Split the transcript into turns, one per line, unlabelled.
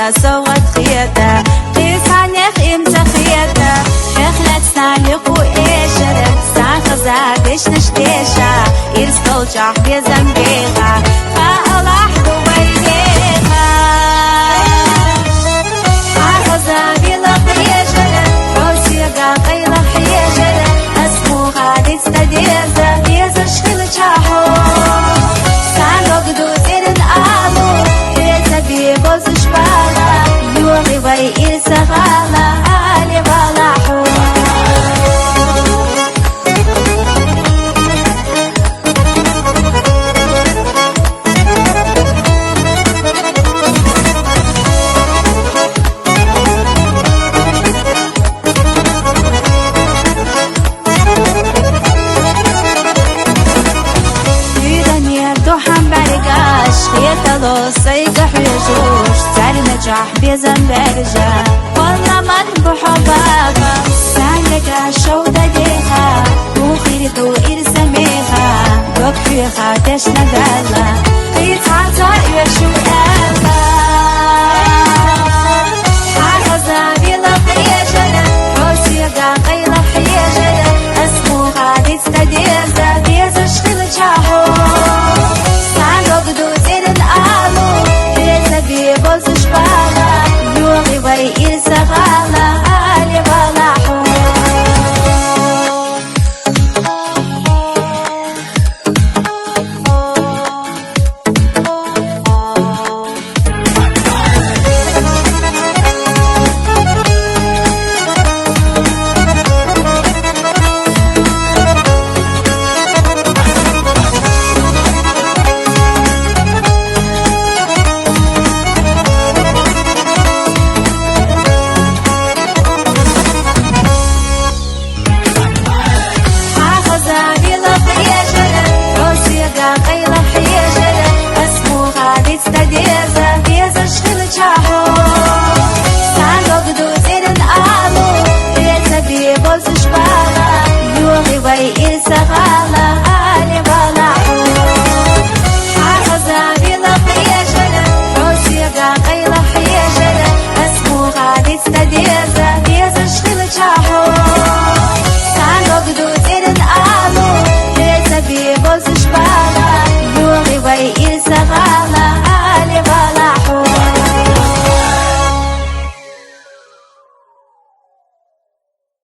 خدا صوت خياتا قيس عنيخ امتى خياتا خخلت سالق وإيشرت ساخزا ديش نشتيشا إرسل جاح بيزنبيغا فألاح دوبينيغا حاخزا بيلق يجرت روسيقا قيلق يجرت اسموها ديستديزا ديزا شخل جاحو سالق دو تيرن آلو إرسا بيبوز شبالا يوغي باي إرسا غالا آلي بالاحو صيقح يجوش تعالي نجاح بيزن برجع والله من بحبابا سانقا شودة ديها وخيري دو إرسميها دوك فيها تشنا دالا قيت عطا يشو ألا